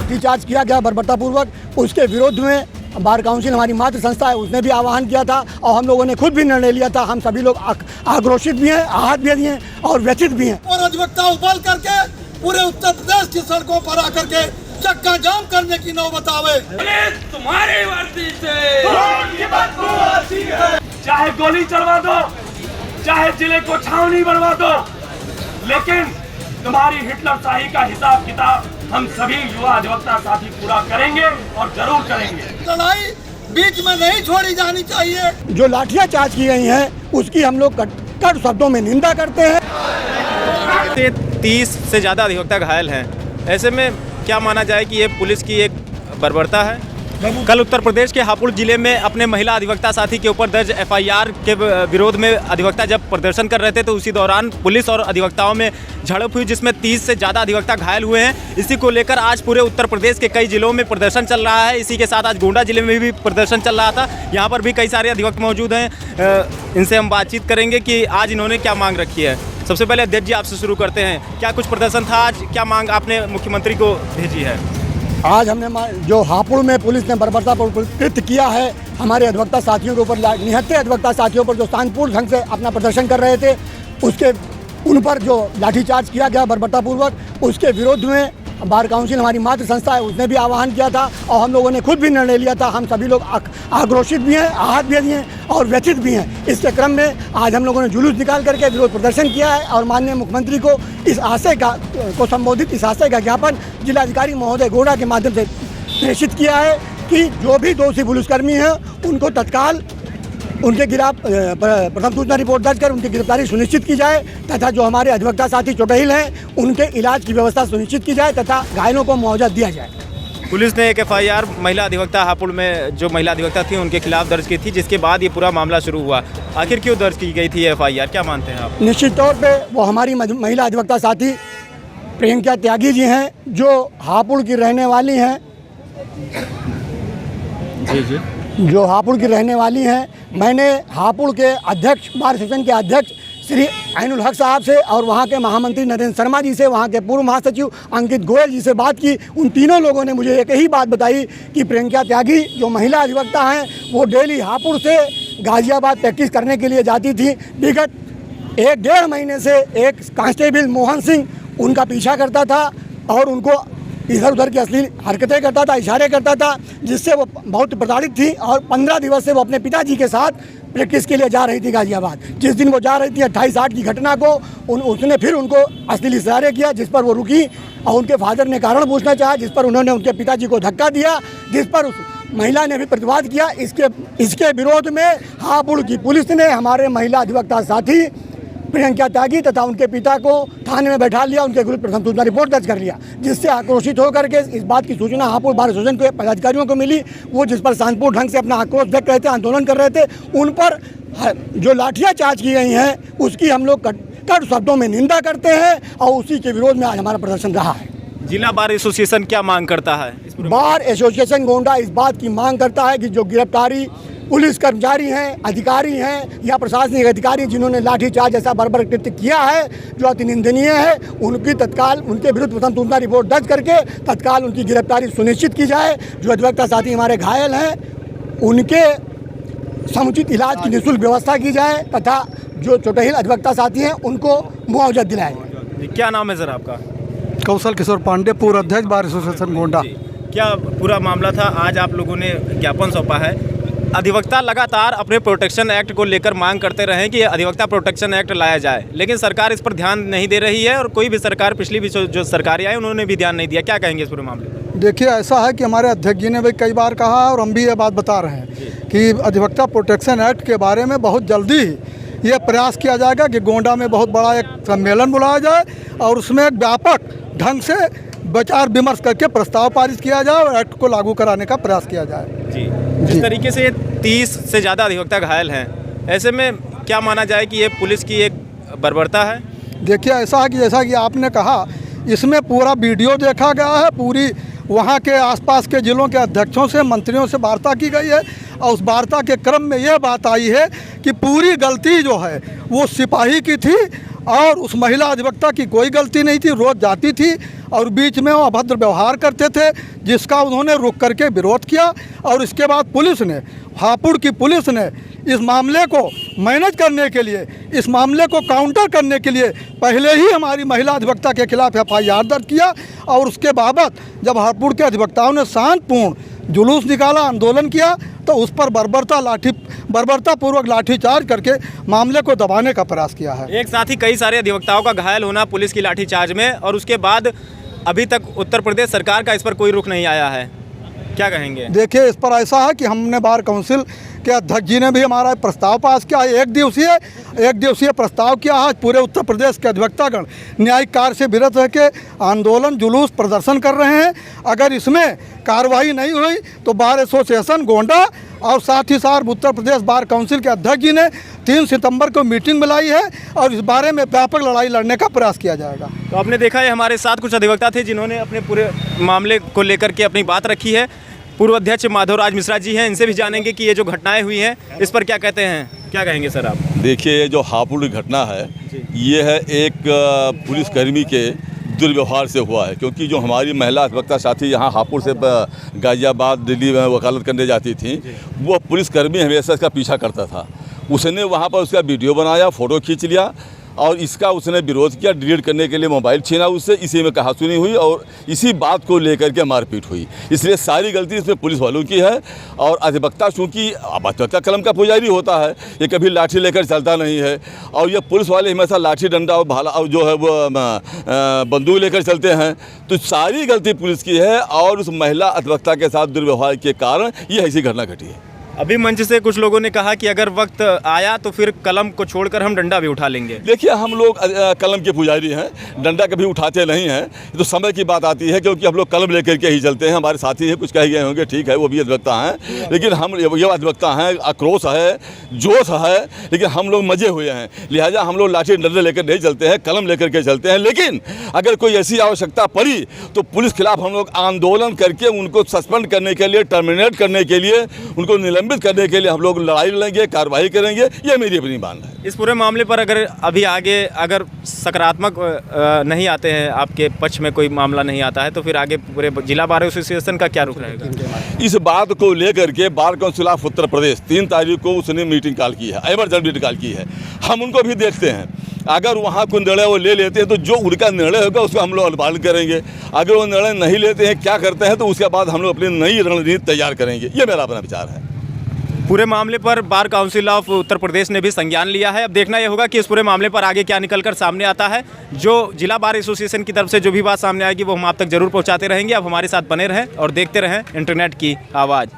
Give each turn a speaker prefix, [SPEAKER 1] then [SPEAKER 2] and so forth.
[SPEAKER 1] लाठीचार्ज किया गया बर्बरतापूर्वक, उसके विरोध में बार काउंसिल हमारी मातृ संस्था है उसने भी आह्वान किया था और हम लोगों ने खुद भी निर्णय लिया था। हम सभी लोग आक्रोशित भी हैं, आहत भी हैं और व्यथित भी हैं।
[SPEAKER 2] और अधिवक्ता उबाल करके पूरे उत्तर प्रदेश की सड़कों पर आकर के चक्का जाम करने की नौबत आवे।
[SPEAKER 3] तुम्हारी वर्दी से चाहे गोली चलवा दो, चाहे जिले को छावनी बनवा दो, लेकिन तुम्हारी हिटलरशाही का हिसाब किताब हम सभी युवा अधिवक्ता साथी पूरा करेंगे और जरूर करेंगे।
[SPEAKER 2] लड़ाई बीच में नहीं छोड़ी जानी चाहिए।
[SPEAKER 1] जो लाठियां चार्ज की गई हैं उसकी हम लोग कड़े शब्दों में निंदा करते हैं।
[SPEAKER 4] 30 से ज़्यादा अधिवक्ता घायल हैं। ऐसे में क्या माना जाए कि ये पुलिस की एक बर्बरता है। कल उत्तर प्रदेश के हापुड़ जिले में अपने महिला अधिवक्ता साथी के ऊपर दर्ज एफआईआर के विरोध में अधिवक्ता जब प्रदर्शन कर रहे थे तो उसी दौरान पुलिस और अधिवक्ताओं में झड़प हुई, जिसमें 30 से ज़्यादा अधिवक्ता घायल हुए हैं। इसी को लेकर आज पूरे उत्तर प्रदेश के कई जिलों में प्रदर्शन चल रहा है। इसी के साथ आज गोंडा जिले में भी प्रदर्शन चल रहा था। यहाँ पर भी कई सारे अधिवक्ता मौजूद हैं। इनसे हम बातचीत करेंगे कि आज इन्होंने क्या मांग रखी है। सबसे पहले अध्यक्ष जी आपसे शुरू करते हैं। क्या कुछ प्रदर्शन था आज, क्या मांग आपने मुख्यमंत्री को भेजी है?
[SPEAKER 1] आज हमने जो हापुड़ में पुलिस ने बर्बरतापूर्वक कृत्य किया है हमारे अधिवक्ता साथियों के ऊपर, निहत्थे अधिवक्ता साथियों पर जो शांतिपूर्ण ढंग से अपना प्रदर्शन कर रहे थे, उसके उन पर जो लाठीचार्ज किया गया बर्बरतापूर्वक, उसके विरोध में बार काउंसिल हमारी मातृ संस्था है उसने भी आह्वान किया था और हम लोगों ने खुद भी निर्णय लिया था। हम सभी लोग आक्रोशित भी हैं, आहत भी हैं और व्यथित भी हैं। इसके क्रम में आज हम लोगों ने जुलूस निकाल करके विरोध प्रदर्शन किया है और माननीय मुख्यमंत्री को इस आशय को संबोधित इस आशय का ज्ञापन जिलाधिकारी महोदय गोंडा के माध्यम से प्रेषित किया है कि जो भी दोषी पुलिसकर्मी हैं उनको तत्काल उनके खिलाफ प्रथम सूचना रिपोर्ट दर्ज कर उनकी गिरफ्तारी सुनिश्चित की जाए तथा जो हमारे अधिवक्ता साथी चोटिल हैं उनके इलाज की व्यवस्था सुनिश्चित की जाए तथा घायलों को मुआवजा दिया जाए।
[SPEAKER 4] पुलिस ने एक एफआईआर महिला अधिवक्ता हापुड़ में जो महिला अधिवक्ता थी उनके खिलाफ दर्ज की थी, जिसके बाद ये पूरा मामला शुरू हुआ। आखिर क्यों दर्ज की गई थी एफआईआर, क्या मानते हैं आप?
[SPEAKER 1] निश्चित तौर पर वो हमारी महिला अधिवक्ता साथी प्रियंका त्यागी जी हैं जो हापुड़ की रहने वाली हैं।
[SPEAKER 4] जी
[SPEAKER 1] जो हापुड़ की रहने वाली हैं। मैंने हापुड़ के अध्यक्ष, बार सेशन के अध्यक्ष श्री ऐनुल हक साहब से और वहाँ के महामंत्री नरेंद्र शर्मा जी से, वहाँ के पूर्व महासचिव अंकित गोयल जी से बात की। उन तीनों लोगों ने मुझे एक ही बात बताई कि प्रियंका त्यागी जो महिला अधिवक्ता हैं वो डेली हापुड़ से गाजियाबाद प्रैक्टिस करने के लिए जाती थी। विगत 1-1.5 महीने से एक कांस्टेबल मोहन सिंह उनका पीछा करता था और उनको इधर उधर की अश्लील हरकतें करता था, इशारे करता था, जिससे वो बहुत प्रताड़ित थी और 15 दिवस से वो अपने पिताजी के साथ प्रैक्टिस के लिए जा रही थी गाजियाबाद। जिस दिन वो जा रही थी 28/8 की घटना को उसने फिर उनको अश्लील इशारे किया, जिस पर वो रुकी और उनके फादर ने कारण पूछना चाहा, जिस पर उन्होंने उनके पिताजी को धक्का दिया, जिस पर उस महिला ने भी प्रतिवाद किया। इसके विरोध में हापुड़ की पुलिस ने हमारे महिला अधिवक्ता साथी प्रियंका त्यागी तथा उनके पिता को थाने में बैठा लिया, उनके विरुद्ध प्रथम सूचना रिपोर्ट दर्ज कर लिया, जिससे आक्रोशित होकर के इस बात की सूचना हापुड़ बार एसोसिएशन के पदाधिकारियों को मिली। वो जिस पर शांतिपूर्ण ढंग से अपना आक्रोश व्यक्त कर रहे थे, आंदोलन कर रहे थे, उन पर जो लाठियां चार्ज की गई हैं उसकी हम लोग कड़े शब्दों में निंदा करते हैं और उसी के विरोध में आज हमारा प्रदर्शन रहा है।
[SPEAKER 4] जिला बार एसोसिएशन क्या मांग करता है?
[SPEAKER 1] बार एसोसिएशन गोंडा इस बात की मांग करता है कि जो गिरफ्तारी पुलिस कर्मचारी हैं, अधिकारी हैं या प्रशासनिक अधिकारी जिन्होंने लाठीचार्ज जैसा बर्बर कृत्य किया है जो अति निंदनीय है, उनकी तत्काल उनके विरुद्ध प्रथम सूचना रिपोर्ट दर्ज करके तत्काल उनकी गिरफ्तारी सुनिश्चित की जाए। जो अधिवक्ता साथी हमारे घायल हैं उनके समुचित इलाज की निःशुल्क व्यवस्था की जाए तथा जो चोटिल अधिवक्ता साथी हैं उनको मुआवजा दिलाया जाए।
[SPEAKER 4] क्या नाम है सर आपका?
[SPEAKER 5] कौशल किशोर पांडे, पूर्व अध्यक्ष बार एसोसिएशन गोंडा।
[SPEAKER 4] क्या पूरा मामला था? आज आप लोगों ने ज्ञापन सौंपा है। अधिवक्ता लगातार अपने प्रोटेक्शन एक्ट को लेकर मांग करते रहे कि अधिवक्ता प्रोटेक्शन एक्ट लाया जाए, लेकिन सरकार इस पर ध्यान नहीं दे रही है और कोई भी सरकार, पिछली भी जो सरकारें आई उन्होंने भी ध्यान नहीं दिया। क्या कहेंगे इस पूरे मामले में?
[SPEAKER 5] देखिए, ऐसा है कि हमारे अध्यक्ष जी ने भी कई बार कहा और हम भी ये बात बता रहे हैं कि अधिवक्ता प्रोटेक्शन एक्ट के बारे में बहुत जल्दी ही ये प्रयास किया जाएगा कि गोंडा में बहुत बड़ा एक सम्मेलन बुलाया जाए और उसमें एक व्यापक ढंग से विचार विमर्श करके प्रस्ताव पारित किया जाए और एक्ट को लागू कराने का प्रयास किया जाए।
[SPEAKER 4] जी, जिस तरीके से 30 से ज़्यादा अधिवक्ता घायल हैं, ऐसे में क्या माना जाए कि ये पुलिस की एक बर्बरता है?
[SPEAKER 5] देखिए, ऐसा है कि जैसा कि आपने कहा, इसमें पूरा वीडियो देखा गया है, पूरी वहाँ के आसपास के जिलों के अध्यक्षों से, मंत्रियों से वार्ता की गई है और उस वार्ता के क्रम में यह बात आई है कि पूरी गलती जो है वो सिपाही की थी और उस महिला अधिवक्ता की कोई गलती नहीं थी। रोज़ जाती थी और बीच में वो अभद्र व्यवहार करते थे, जिसका उन्होंने रुक करके विरोध किया। और इसके बाद पुलिस ने, हापुड़ की पुलिस ने इस मामले को मैनेज करने के लिए, इस मामले को काउंटर करने के लिए पहले ही हमारी महिला अधिवक्ता के खिलाफ FIR दर्ज किया। और उसके बाबत जब हापुड़ के अधिवक्ताओं ने शांतपूर्ण जुलूस निकाला, आंदोलन किया, तो उस पर बर्बरतापूर्वक लाठीचार्ज करके मामले को दबाने का प्रयास किया है।
[SPEAKER 4] एक साथ ही कई सारे अधिवक्ताओं का घायल होना पुलिस की लाठीचार्ज में, और उसके बाद अभी तक उत्तर प्रदेश सरकार का इस पर कोई रुख नहीं आया है, क्या कहेंगे?
[SPEAKER 5] देखिए, इस पर ऐसा है कि हमने बार काउंसिल के अध्यक्ष जी ने भी हमारा प्रस्ताव पास किया है। एक दिवसीय प्रस्ताव किया है। पूरे उत्तर प्रदेश के अधिवक्तागण न्यायिक कार्य से विरत रह के आंदोलन, जुलूस, प्रदर्शन कर रहे हैं। अगर इसमें कार्रवाई नहीं हुई तो बार एसोसिएशन गोंडा और साथ ही साथ उत्तर प्रदेश बार काउंसिल के अध्यक्ष जी ने 3 सितंबर को मीटिंग बुलाई है और इस बारे में व्यापक लड़ाई लड़ने का प्रयास किया जाएगा।
[SPEAKER 4] तो आपने देखा है हमारे साथ कुछ अधिवक्ता थे जिन्होंने अपने पूरे मामले को लेकर के अपनी बात रखी है। पूर्व अध्यक्ष माधवराज मिश्रा जी हैं, इनसे भी जानेंगे कि ये जो घटनाएं हुई हैं इस पर क्या कहते हैं, क्या कहेंगे सर आप?
[SPEAKER 6] देखिए, ये जो हापुड़ की घटना है ये है एक पुलिसकर्मी के दुर्व्यवहार से हुआ है, क्योंकि जो हमारी महिला अधिवक्ता साथी यहाँ हापुड़ से गाजियाबाद, दिल्ली में वकालत करने जाती थी, वो पुलिसकर्मी हमेशा इसका पीछा करता था। उसने वहाँ पर उसका वीडियो बनाया, फ़ोटो खींच लिया और इसका उसने विरोध किया। डिलीट करने के लिए मोबाइल छीना उससे, इसी में कहासुनी हुई और इसी बात को लेकर के मारपीट हुई। इसलिए सारी गलती इसमें पुलिस वालों की है। और अधिवक्ता चूँकि अधिवक्ता कलम का पुजारी होता है, ये कभी लाठी लेकर चलता नहीं है, और ये पुलिस वाले हमेशा लाठी डंडा और भाला और जो है वो बंदूक लेकर चलते हैं। तो सारी गलती पुलिस की है और उस महिला अधिवक्ता के साथ दुर्व्यवहार के कारण ये ऐसी घटना घटी है।
[SPEAKER 4] अभी मंच से कुछ लोगों ने कहा कि अगर वक्त आया तो फिर कलम को छोड़कर हम डंडा भी उठा लेंगे।
[SPEAKER 6] देखिए, हम लोग कलम के पुजारी हैं, डंडा कभी उठाते नहीं हैं। तो समय की बात आती है, क्योंकि हम लोग कलम लेकर के ही चलते हैं। हमारे साथी हैं, कुछ कह गए होंगे, ठीक है, वो भी अधिवक्ता हैं, लेकिन हम ये अधिवक्ता हैं, आक्रोश है, जोश है, लेकिन हम लोग मजे हुए हैं। लिहाजा हम लोग लाठी डंडे लेकर नहीं चलते हैं, कलम लेकर के चलते हैं। लेकिन अगर कोई ऐसी आवश्यकता पड़ी तो पुलिस खिलाफ हम लोग आंदोलन करके उनको सस्पेंड करने के लिए, टर्मिनेट करने के लिए, उनको निलंबित करने के लिए हम लोग लड़ाई लड़ेंगे, कार्रवाई करेंगे। ये मेरी अपनी मानना है।
[SPEAKER 4] इस पूरे मामले पर अगर अभी आगे अगर सकारात्मक नहीं आते हैं, आपके पक्ष में कोई मामला नहीं आता है, तो फिर आगे पूरे जिला बार एसोसिएशन का क्या रुख रहेगा?
[SPEAKER 6] इस बात को लेकर के bar council of Uttar Pradesh 3 तारीख को उसने मीटिंग कॉल की है, इमरजेंसी मीटिंग कॉल की है। हम उनको भी देखते हैं, अगर वहाँ कोई निर्णय वो ले लेते हैं तो जो उनका निर्णय होगा उसको हम लोग पालन करेंगे। अगर वो निर्णय नहीं लेते हैं, क्या करते हैं, तो उसके बाद हम लोग अपनी नई रणनीति तैयार करेंगे। ये मेरा अपना विचार है।
[SPEAKER 4] पूरे मामले पर bar council of Uttar Pradesh ने भी संज्ञान लिया है। अब देखना यह होगा कि इस पूरे मामले पर आगे क्या निकलकर सामने आता है। जो जिला बार एसोसिएशन की तरफ से जो भी बात सामने आएगी वो हम आप तक जरूर पहुंचाते रहेंगे। अब हमारे साथ बने रहें और देखते रहें इंटरनेट की आवाज़।